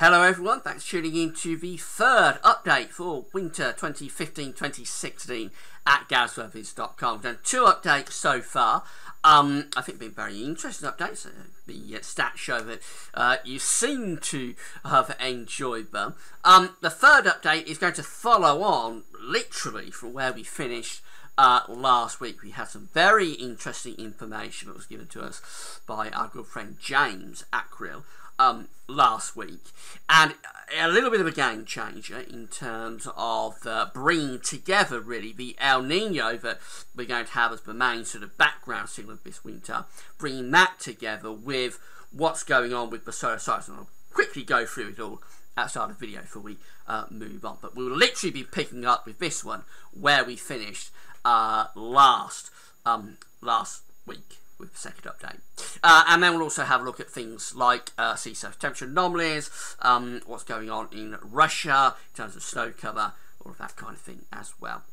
Hello everyone, thanks for tuning in to the third update for winter 2015-2016 at GazWeathers.com. We've done two updates so far. I think been very interesting updates. The stats show that you seem to have enjoyed them. The third update is going to follow on literally from where we finished last week. We had some very interesting information that was given to us by our good friend James Acril last week, and a little bit of a game changer in terms of bringing together really the El Nino that we're going to have as the main sort of background signal of this winter, bringing that together with what's going on with the solar cycle. And I'll quickly go through it all outside of the video before we move on, but we'll literally be picking up with this one where we finished last week with the second update. And then we'll also have a look at things like sea surface temperature anomalies, what's going on in Russia in terms of snow cover, all of that kind of thing as well.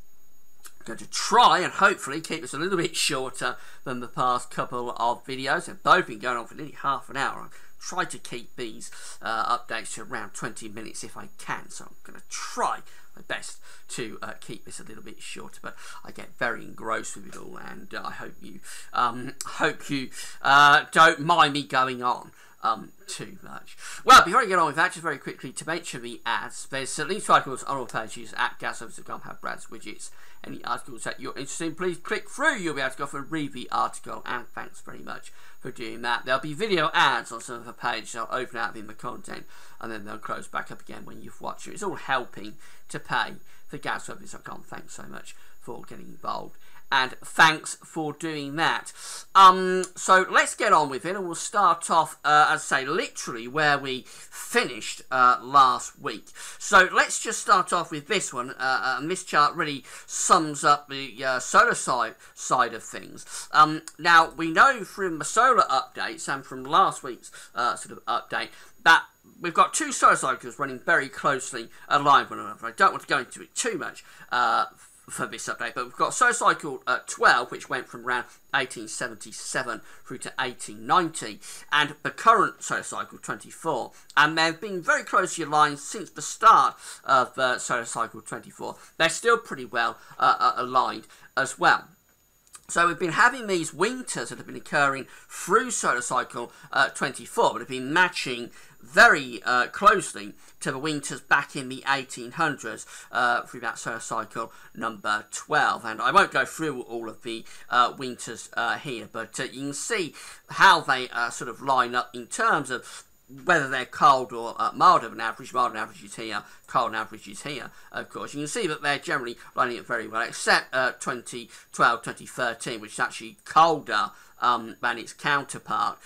I'm going to try and hopefully keep this a little bit shorter than the past couple of videos. They've both been going on for nearly half an hour. I'll try to keep these updates to around 20 minutes if I can, so I'm going to try my best to keep this a little bit shorter, but I get very engrossed with it all, and I hope you don't mind me going on too much. Well, before I get on with that, just very quickly to mention the ads. There's links articles on all pages at GazWeathers.com, have Brad's widgets. Any articles that you're interested in, please click through. You'll be able to go and read the article, and thanks very much for doing that. There'll be video ads on some of the pages. They'll open out in the content, and then they'll close back up again when you've watched it. It's all helping to pay for GazWeathers.com. Thanks so much for getting involved, and thanks for doing that. So let's get on with it, and we'll start off, as I say, literally where we finished last week. So let's just start off with this one, and this chart really sums up the solar side of things. Now, we know from the solar updates and from last week's sort of update that we've got two solar cycles running very closely aligned with one another. I don't want to go into it too much for this update, but we've got solar cycle 12, which went from around 1877 through to 1890, and the current solar cycle 24, and they've been very closely aligned since the start of solar cycle 24. They're still pretty well aligned as well. So we've been having these winters that have been occurring through solar cycle 24, but have been matching very closely to the winters back in the 1800s through that solar cycle number 12. And I won't go through all of the winters here, but you can see how they sort of line up in terms of whether they're cold or milder than average. Mild and average is here, cold and average is here, of course. You can see that they're generally lining up very well, except 2012, 2013, which is actually colder than its counterpart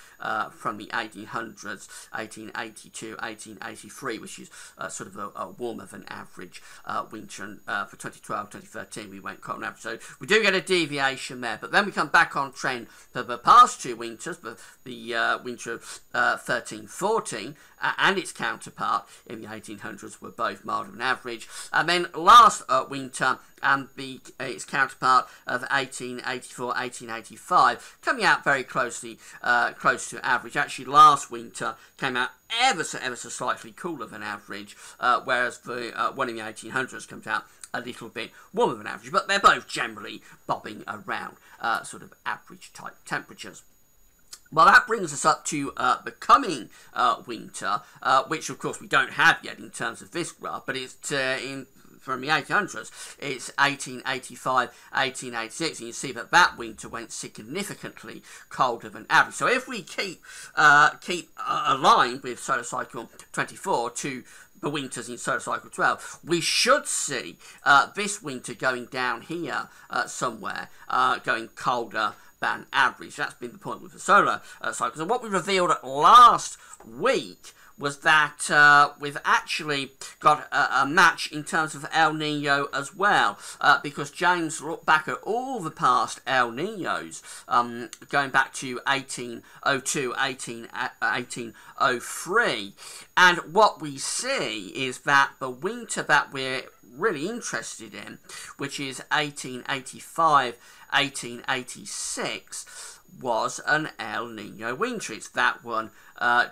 from the 1800s, 1882, 1883, which is sort of a warmer than average winter. And for 2012, 2013, we went cold and average. So we do get a deviation there, but then we come back on trend for the past two winters, but the winter of 13, 14, and its counterpart in the 1800s were both milder than average. And then last winter and its counterpart of 1884, 1885, coming out very closely close to average. Actually, last winter came out ever so slightly cooler than average, whereas the one in the 1800s comes out a little bit warmer than average, but they're both generally bobbing around sort of average type temperatures. Well, that brings us up to the coming winter, which of course we don't have yet in terms of this graph, but it's from the 1800s, it's 1885, 1886, and you see that that winter went significantly colder than average. So if we keep aligned with solar cycle 24 to the winters in solar cycle 12, we should see this winter going down here somewhere, going colder than average. That's been the point with the solar cycles. And what we revealed last week was that we've actually got a match in terms of El Nino as well, because James looked back at all the past El Ninos, going back to 1802, 1803, and what we see is that the winter that we're really interested in, which is 1885, 1886, was an El Nino winter. It's that one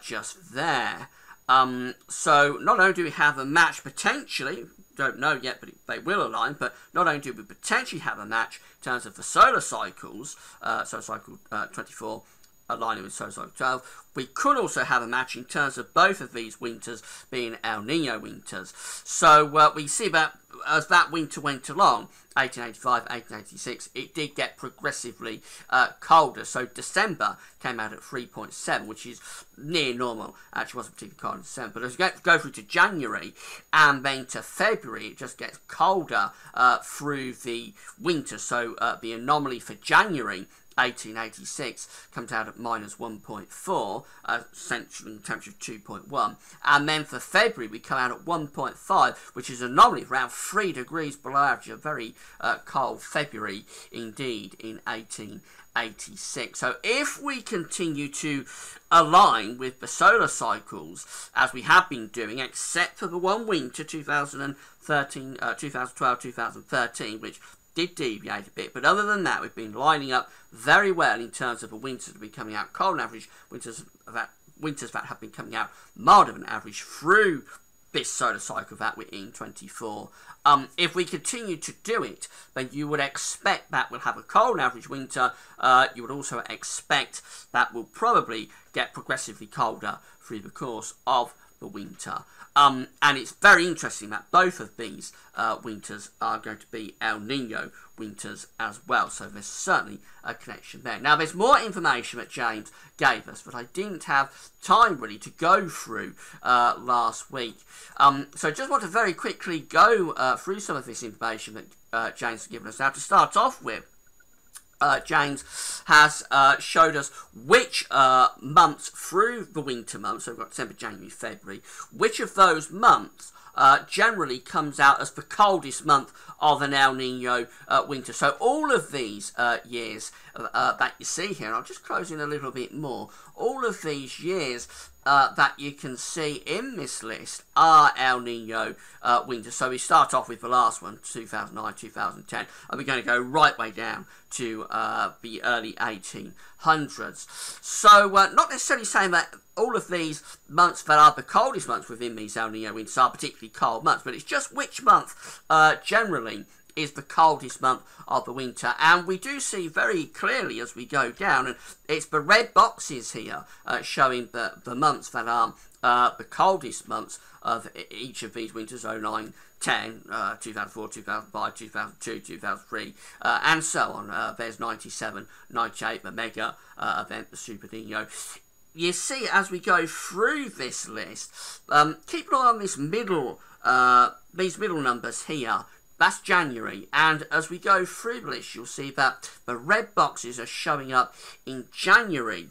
just there. So not only do we have a match potentially, don't know yet, but they will align, but not only do we potentially have a match in terms of the solar cycles, solar cycle 24 aligning with solar cycle 12, we could also have a match in terms of both of these winters being El Nino winters. So we see that as that winter went along, 1885, 1886, it did get progressively colder. So December came out at 3.7, which is near normal. Actually, wasn't particularly cold in December. But as we go through to January and then to February, it just gets colder through the winter. So the anomaly for January 1886 comes out at minus 1.4, central temperature of 2.1, and then for February we come out at 1.5, which is an anomaly around 3 degrees below average. A very cold February indeed in 1886. So if we continue to align with the solar cycles as we have been doing, except for the one winter 2013, 2012, 2013, which did deviate a bit, but other than that, we've been lining up very well in terms of the winters that have been coming out cold and average, winters that have been coming out milder than average through this solar cycle that we're in 24. If we continue to do it, then you would expect that we'll have a cold average winter. You would also expect that we'll probably get progressively colder through the course of the winter. And it's very interesting that both of these winters are going to be El Nino winters as well. So there's certainly a connection there. Now, there's more information that James gave us, but I didn't have time really to go through last week. So I just want to very quickly go through some of this information that James has given us. Now, to start off with, James has showed us which months through the winter months, so we've got December, January, February, which of those months generally comes out as the coldest month of an El Nino winter. So all of these years that you see here, and I'll just close in a little bit more, all of these years that you can see in this list are El Nino winters. So we start off with the last one, 2009, 2010, and we're going to go right way down to the early 1800s. So not necessarily saying that all of these months that are the coldest months within these El Nino winters are particularly cold months, but it's just which month generally is the coldest month of the winter. And we do see very clearly as we go down, and it's the red boxes here showing the months that are the coldest months of each of these winters, 09, 10, 2004, 2005, 2002, 2003, and so on. There's 97, 98, the mega event, the Super Nino. You see, as we go through this list, keep an eye on this these middle numbers here. That's January, and as we go through the list, you'll see that the red boxes are showing up in January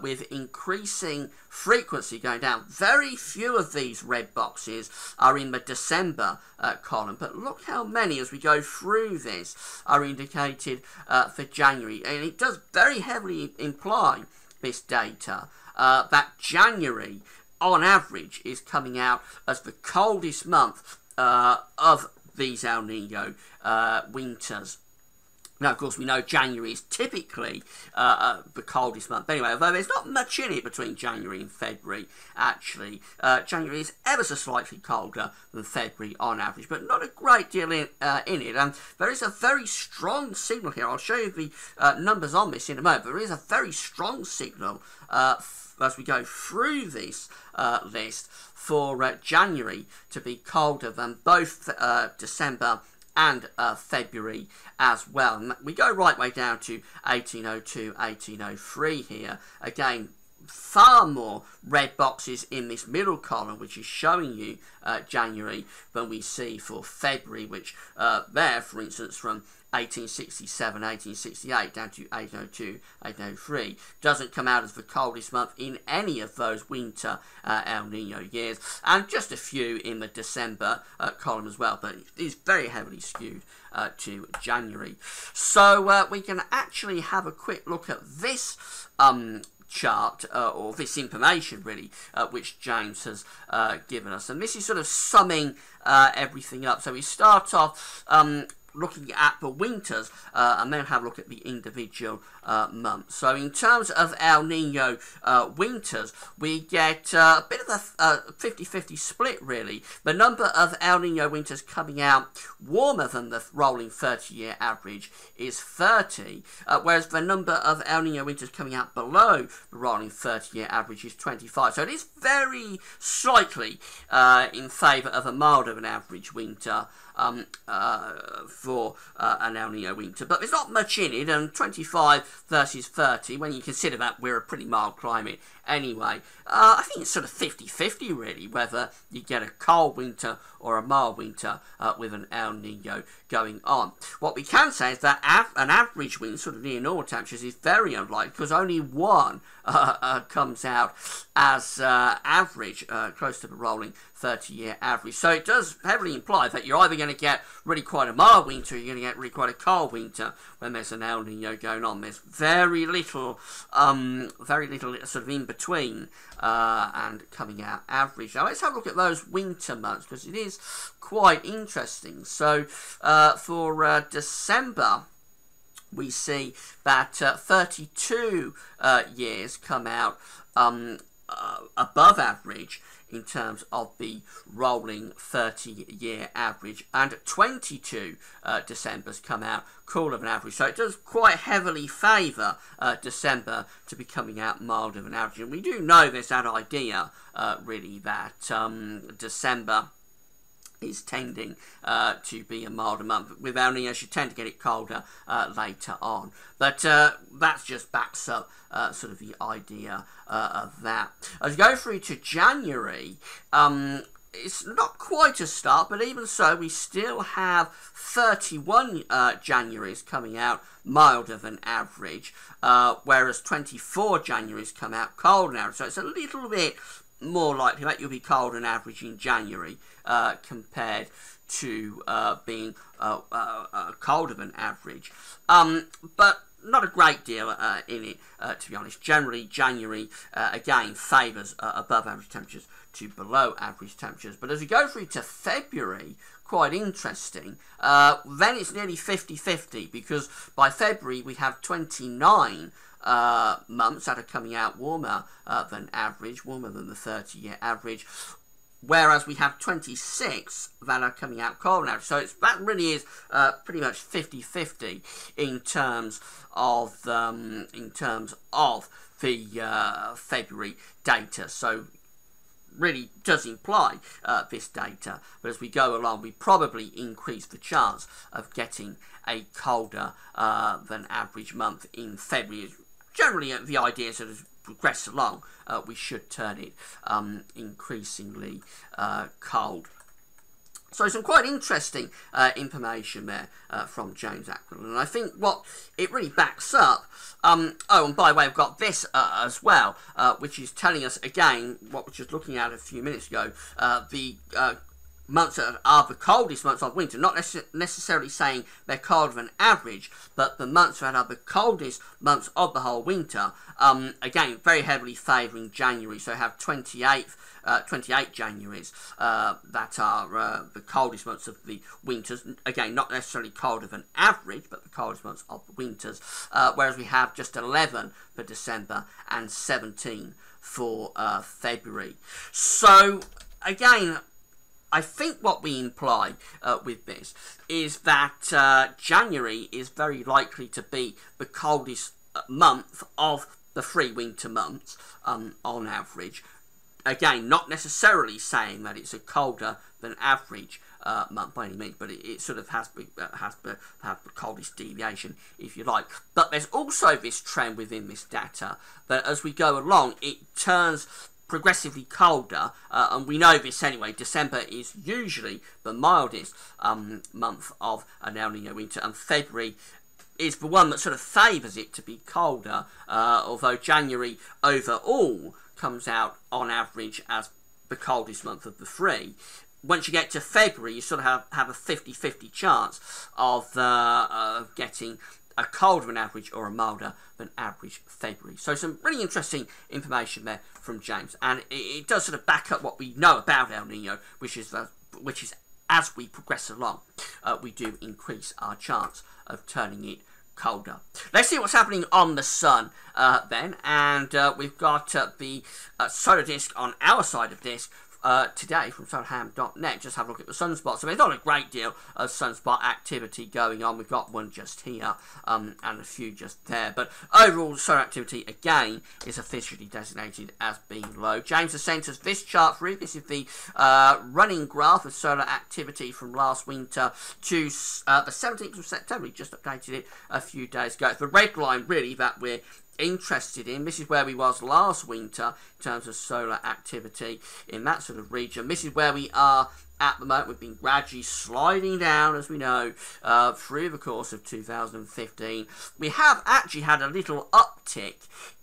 with increasing frequency going down. Very few of these red boxes are in the December column, but look how many, as we go through this, are indicated for January. And it does very heavily imply, this data, that January, on average, is coming out as the coldest month of these El Nino winters. Now, of course, we know January is typically the coldest month. But anyway, although there's not much in it between January and February, actually, January is ever so slightly colder than February on average, but not a great deal in it. And there is a very strong signal here. I'll show you the numbers on this in a moment. There is a very strong signal as we go through this list for January to be colder than both December and February as well. And we go right way down to 1802, 1803 here. Again, far more red boxes in this middle column, which is showing you January, than we see for February, which there, for instance, from 1867, 1868 down to 1802, 1803, doesn't come out as the coldest month in any of those winter El Nino years, and just a few in the December column as well, but it is very heavily skewed to January. So we can actually have a quick look at this chart, or this information really, which James has given us, and this is sort of summing everything up. So we start off looking at the winters and then have a look at the individual months. So in terms of El Nino winters, we get a bit of a 50-50 split really. The number of El Nino winters coming out warmer than the rolling 30-year average is 30, whereas the number of El Nino winters coming out below the rolling 30-year average is 25. So it is very slightly in favour of a milder than average winter for an El Nino winter, but there's not much in it, and 25 versus 30, when you consider that we're a pretty mild climate anyway, I think it's sort of 50-50 really, whether you get a cold winter or a mild winter with an El Nino going on. What we can say is that an average wind, sort of near normal temperatures, is very unlikely, because only one comes out as average, close to the rolling 30-year average. So it does heavily imply that you're either going to get really quite a mild winter, or you're going to get really quite a cold winter when there's an El Nino going on. There's very little sort of in between and coming out average. Now let's have a look at those winter months, because it is quite interesting. So for December, we see that 32 years come out above average in terms of the rolling 30-year average, and 22 Decembers come out cooler than average. So it does quite heavily favour December to be coming out milder than average. And we do know there's that idea really that December is tending to be a milder month. With El Niños, you tend to get it colder later on. But that just backs up sort of the idea of that. As we go through to January, it's not quite a start, but even so, we still have 31 Januaries coming out milder than average, whereas 24 Januaries come out colder than average. So it's a little bit more likely that you'll be colder than average in January compared to being colder than average. But not a great deal in it, to be honest. Generally, January, again, favours above average temperatures to below average temperatures. But as we go through to February, quite interesting, then it's nearly 50-50, because by February we have 29 months that are coming out warmer than average, warmer than the 30-year average, whereas we have 26 that are coming out colder than average. So that really is pretty much 50-50 in terms of the February data. So really does imply this data, but as we go along, we probably increase the chance of getting a colder than average month in February. Generally, the idea sort of progress along, we should turn it increasingly cold. So some quite interesting information there from James Aquilon, and I think what it really backs up, oh, and by the way, I've got this as well, which is telling us again what we were just looking at a few minutes ago, the months that are the coldest months of winter, not necessarily saying they're colder than average, but the months that are the coldest months of the whole winter, again, very heavily favouring January. So have 28 Januaries that are the coldest months of the winters. Again, not necessarily colder than average, but the coldest months of the winters. Whereas we have just 11 for December and 17 for February. So again, I think what we imply with this is that January is very likely to be the coldest month of the 3 winter months on average. Again, not necessarily saying that it's a colder than average month by any means, but it sort of has the coldest deviation, if you like. But there's also this trend within this data that as we go along, it turns progressively colder, and we know this anyway. December is usually the mildest month of an El Nino winter, and February is the one that sort of favours it to be colder, although January overall comes out on average as the coldest month of the 3. Once you get to February, you sort of have a 50-50 chance of getting a colder than average or a milder than average February. So some really interesting information there from James, and it does sort of back up what we know about El Nino, which is as we progress along, we do increase our chance of turning it colder. Let's see what's happening on the sun then, and we've got the solar disk on our side of this today from solarham.net. Just have a look at the sunspots. So there's not a great deal of sunspot activity going on. We've got one just here and a few just there, but overall solar activity again is officially designated as being low. James has sent us this chart through. This is the running graph of solar activity from last winter to the 17th of September. We just updated it a few days ago. It's the red line really that we're interested in. This is where we was last winter in terms of solar activity in that sort of region. This is where we are at the moment. We've been gradually sliding down, as we know, through the course of 2015. We have actually had a little uptick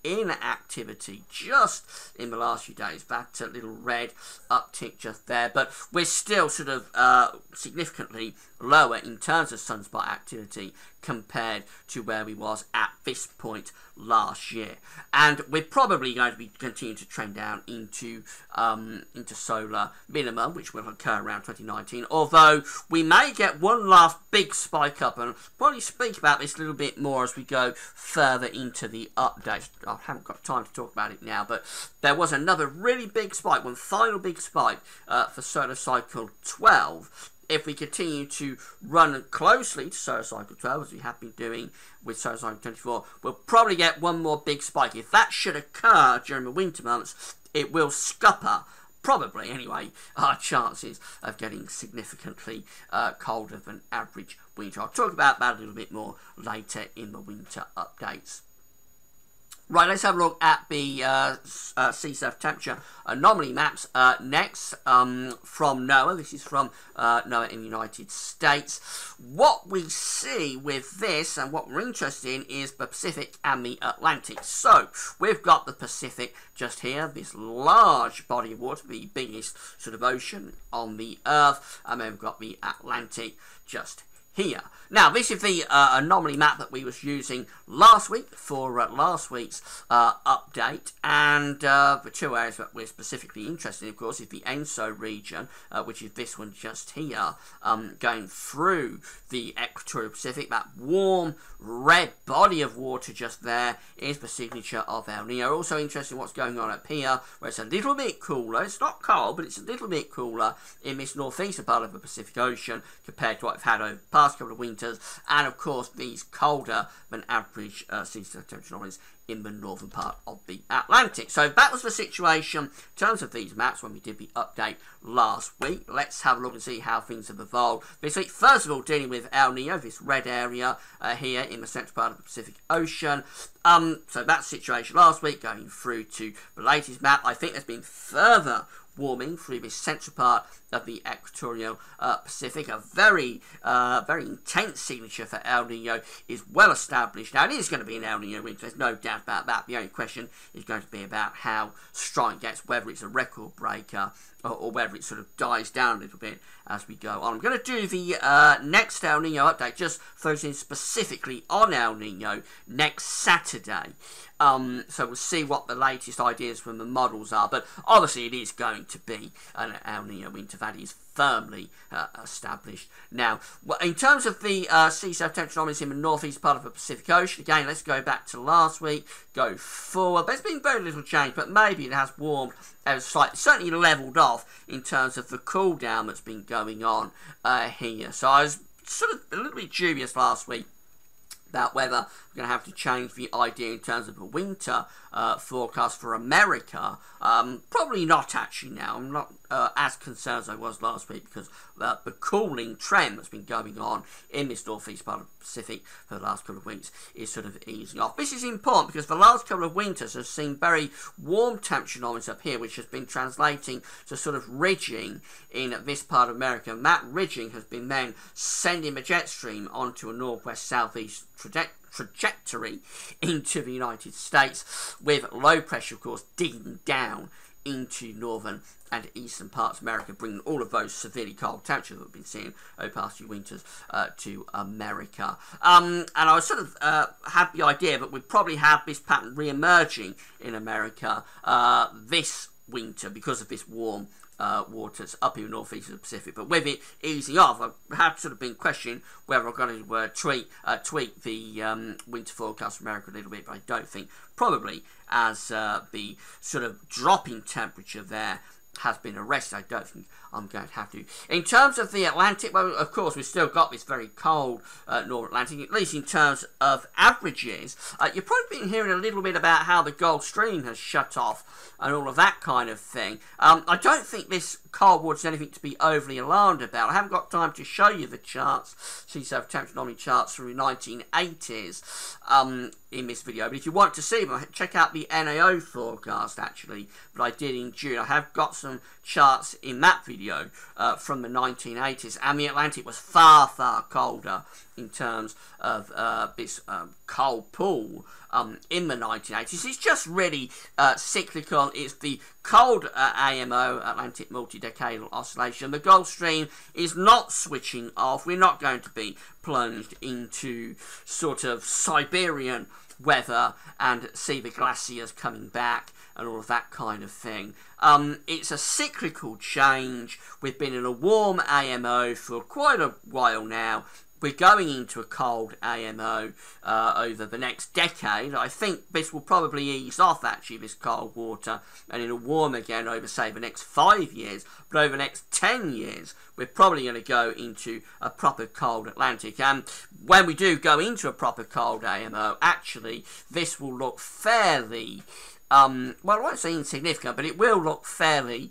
in activity just in the last few days. That little red uptick just there, but we're still sort of significantly lower in terms of sunspot activity compared to where we was at this point last year, and we're probably going to be continuing to trend down into solar minimum, which will occur around 2019, although we may get one last big spike up, and probably speak about this a little bit more as we go further into the updates. I haven't got time to talk about it now, but there was another really big spike, one final big spike for solar cycle 12. If we continue to run closely to solar cycle 12, as we have been doing with solar cycle 24, we'll probably get one more big spike. If that should occur during the winter months, it will scupper, probably anyway, our chances of getting significantly colder than average winter. I'll talk about that a little bit more later in the winter updates. Right, let's have a look at the sea surface temperature anomaly maps next from NOAA. This is from NOAA in the United States. What we see with this and what we're interested in is the Pacific and the Atlantic. So we've got the Pacific just here, this large body of water, the biggest sort of ocean on the Earth, and then we've got the Atlantic just here. Now, this is the anomaly map that we was using last week for last week's update, and the two areas that we're specifically interested in, of course, is the ENSO region, which is this one just here, going through the equatorial Pacific. That warm red body of water just there is the signature of El Nino. Also interested in what's going on up here, where it's a little bit cooler. It's not cold, but it's a little bit cooler in this northeastern part of the Pacific Ocean compared to what we've had over the past couple of winters, and of course these colder than average sea surface temperature anomalies in the northern part of the Atlantic. So that was the situation in terms of these maps when we did the update last week. Let's have a look and see how things have evolved this week. First of all, dealing with El Nino, this red area here in the central part of the Pacific Ocean. So that situation last week, going through to the latest map. I think there's been further warming through this central part of the equatorial Pacific. A very intense signature for El Nino is well established. Now, it is going to be an El Nino winter, there's no doubt about that. The only question is going to be about how strong it gets, whether it's a record breaker or whether it sort of dies down a little bit as we go on. I'm going to do the next El Nino update, just focusing specifically on El Nino, next Saturday. So we'll see what the latest ideas from the models are, but obviously it is going to be an El Nino winter that is firmly established. Now, in terms of the sea surface temperature anomalies in the northeast part of the Pacific Ocean, again, let's go back to last week, go forward. There's been very little change, but maybe it has warmed ever slightly, certainly leveled off in terms of the cool down that's been going on here. So I was sort of a little bit dubious last week about whether we're going to have to change the idea in terms of a winter forecast for America. Probably not actually now. I'm not as concerned as I was last week, because the cooling trend that's been going on in this northeast part of the Pacific for the last couple of weeks is sort of easing off. This is important because the last couple of winters have seen very warm temperature anomalies up here, which has been translating to sort of ridging in this part of America, and that ridging has been then sending the jet stream onto a northwest-southeast trajectory into the United States, with low pressure, of course, digging down into northern and eastern parts of America, bringing all of those severely cold temperatures that we've been seeing over the past few winters to America. And I sort of had the idea that we'd probably have this pattern re-emerging in America this winter because of this warm waters up in the northeast of the Pacific. But with it easing off, I have sort of been questioning whether I'm going to tweak the winter forecast for America a little bit, but I don't think, probably as the sort of drop in temperature there has been arrested, I don't think I'm going to have to. In terms of the Atlantic, well, of course, we've still got this very cold North Atlantic, at least in terms of averages. You've probably been hearing a little bit about how the Gulf Stream has shut off and all of that kind of thing. I don't think this cold water is anything to be overly alarmed about. I haven't got time to show you the charts, sea surface temperature anomaly charts from the 1980s in this video, but if you want to see them, check out the NAO forecast actually that I did in June. I have got some charts in that video from the 1980s, and the Atlantic was far, far colder in terms of this cold pool in the 1980s. It's just really cyclical. It's the cold AMO, Atlantic Multi-Decadal Oscillation. The Gulf Stream is not switching off. We're not going to be plunged into sort of Siberian weather and see the glaciers coming back and all of that kind of thing. It's a cyclical change. We've been in a warm AMO for quite a while now. We're going into a cold AMO over the next decade. I think this will probably ease off, actually, this cold water, and it'll warm again over, say, the next 5 years. But over the next 10 years, we're probably going to go into a proper cold Atlantic. And when we do go into a proper cold AMO, actually, this will look fairly... well, I won't say insignificant, but it will look fairly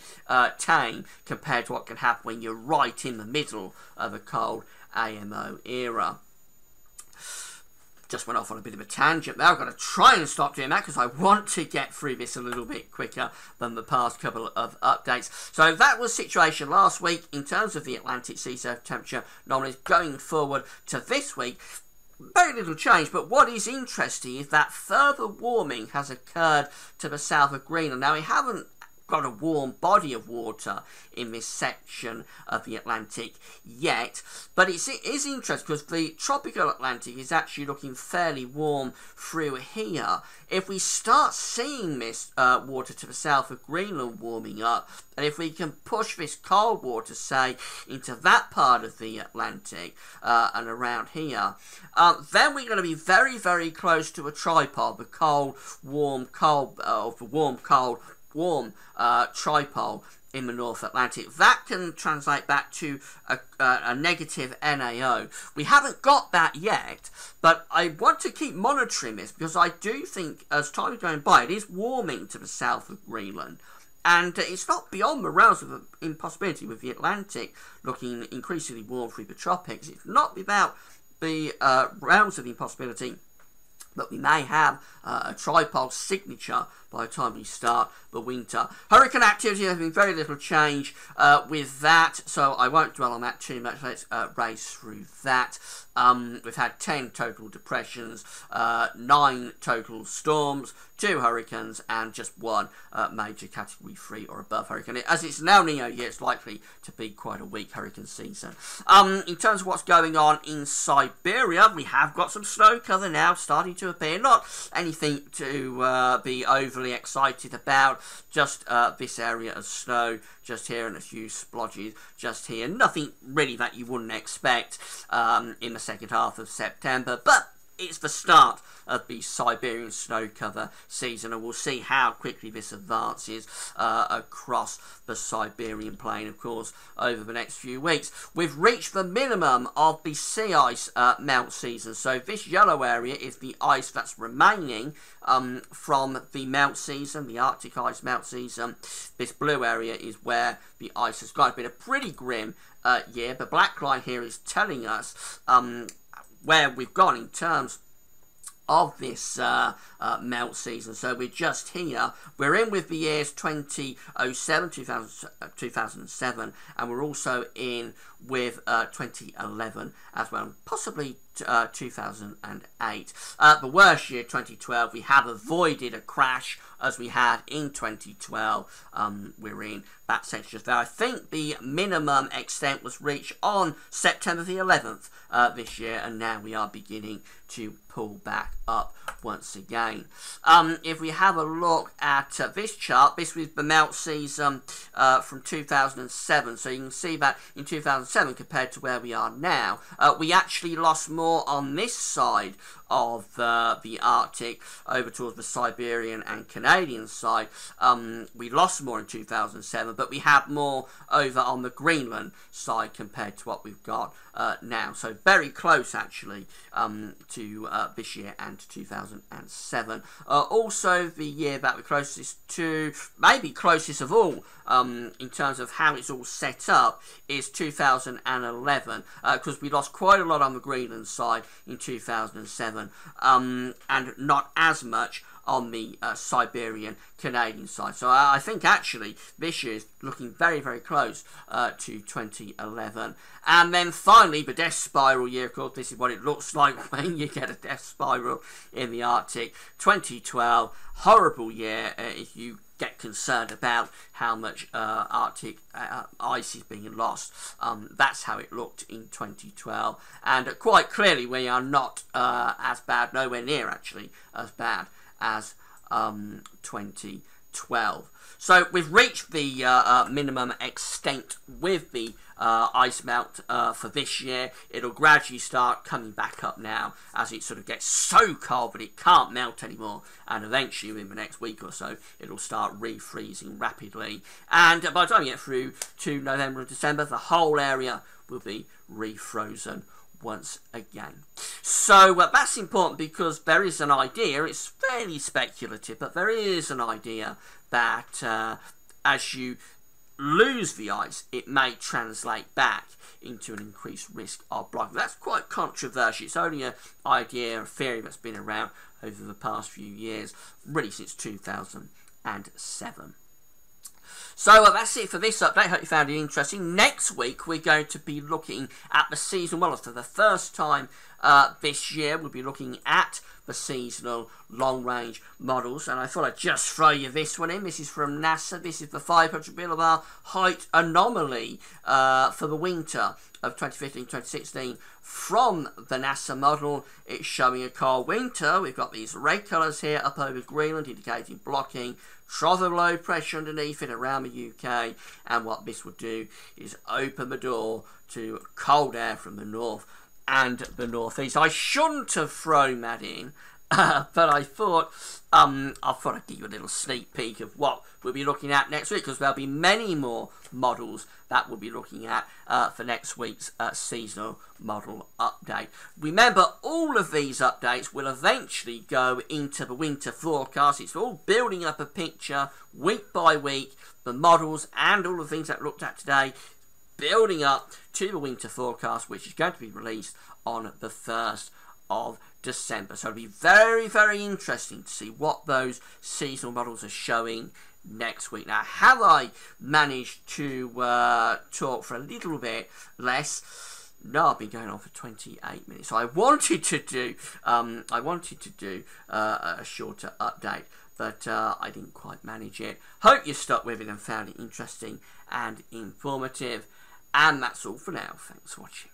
tame compared to what can happen when you're right in the middle of a cold AMO era. Just went off on a bit of a tangent there. I've got to try and stop doing that because I want to get through this a little bit quicker than the past couple of updates. So that was the situation last week in terms of the Atlantic sea surface temperature anomalies. Going forward to this week, very little change, but what is interesting is that further warming has occurred to the south of Greenland. Now, we haven't got a warm body of water in this section of the Atlantic yet, but it is interesting because the tropical Atlantic is actually looking fairly warm through here. If we start seeing this water to the south of Greenland warming up, and if we can push this cold water, say, into that part of the Atlantic and around here, then we're going to be very, very close to a tripole, the cold, warm, cold, the warm, cold, warm tripole in the North Atlantic. That can translate back to a negative NAO. We haven't got that yet, but I want to keep monitoring this because I do think as time is going by, it is warming to the south of Greenland. And it's not beyond the realms of impossibility with the Atlantic looking increasingly warm through the tropics. It's not without the realms of impossibility but we may have a tripole signature by the time we start the winter. Hurricane activity has been very little change with that, so I won't dwell on that too much. Let's race through that. We've had 10 total depressions, 9 total storms, 2 hurricanes, and just 1 major Category 3 or above hurricane. As it's now Neo year, it's likely to be quite a weak hurricane season. In terms of what's going on in Siberia, we have got some snow cover now starting to appear. Not anything to be overly excited about, just this area of snow just here and a few splodges just here. Nothing really that you wouldn't expect in the second half of September, but it's the start of the Siberian snow cover season, and we'll see how quickly this advances across the Siberian plain, of course, over the next few weeks. We've reached the minimum of the sea ice melt season, so this yellow area is the ice that's remaining from the melt season, the Arctic ice melt season. This blue area is where the ice has gone. It's been a pretty grim year. The black line here is telling us where we've gone in terms of this melt season. So we're just here. We're in with the years 2007, 2007, and we're also in with 2011 as well, possibly 2008. The worst year, 2012, we have avoided a crash as we had in 2012. We're in that section there. I think the minimum extent was reached on September the 11th this year, and now we are beginning to pull back up once again. If we have a look at this chart, this was the melt season from 2007, so you can see that in 2007 compared to where we are now, we actually lost more on this side of the Arctic over towards the Siberian and Canadian side. We lost more in 2007, but we had more over on the Greenland side compared to what we've got now. So very close actually to this year and 2007. Also the year that we're closest to, maybe closest of all in terms of how it's all set up, is 2011, because we lost quite a lot on the Greenland side in 2007 and not as much on the Siberian Canadian side. So I think actually this year is looking very, very close to 2011. And then finally the death spiral year. Of course, this is what it looks like when you get a death spiral in the Arctic. 2012, horrible year if you get concerned about how much Arctic ice is being lost. That's how it looked in 2012, and quite clearly we are not as bad, nowhere near actually as bad as 2012. So we've reached the minimum extent with the ice melt for this year. It'll gradually start coming back up now as it sort of gets so cold that it can't melt anymore, and eventually within the next week or so it'll start refreezing rapidly, and by the time you get through to November and December, the whole area will be refrozen once again. So that's important because there is an idea, it's fairly speculative, but there is an idea that as you lose the ice, it may translate back into an increased risk of blocking. That's quite controversial. It's only an idea, a theory that's been around over the past few years, really since 2007. So that's it for this update. Hope you found it interesting. Next week we're going to be looking at the seasonal models. For the first time this year we'll be looking at the seasonal long-range models, and I thought I'd just throw you this one in. This is from NASA. This is the 500 millibar height anomaly for the winter of 2015-2016 from the NASA model. It's showing a cold winter. We've got these red colours here up over Greenland indicating blocking, trough of low pressure underneath it around the UK, and what this would do is open the door to cold air from the north and the northeast. I shouldn't have thrown that in, but I thought I'd give you a little sneak peek of what we'll be looking at next week, because there'll be many more models that we'll be looking at for next week's seasonal model update. Remember, all of these updates will eventually go into the winter forecast. It's all building up a picture week by week, the models and all the things that we looked at today, building up to the winter forecast, which is going to be released on the 1st of December. So it'll be very, very interesting to see what those seasonal models are showing next week. Now, have I managed to talk for a little bit less? No, I've been going on for 28 minutes. So I wanted to do a shorter update, but I didn't quite manage it. Hope you stuck with it and found it interesting and informative. And that's all for now. Thanks for watching.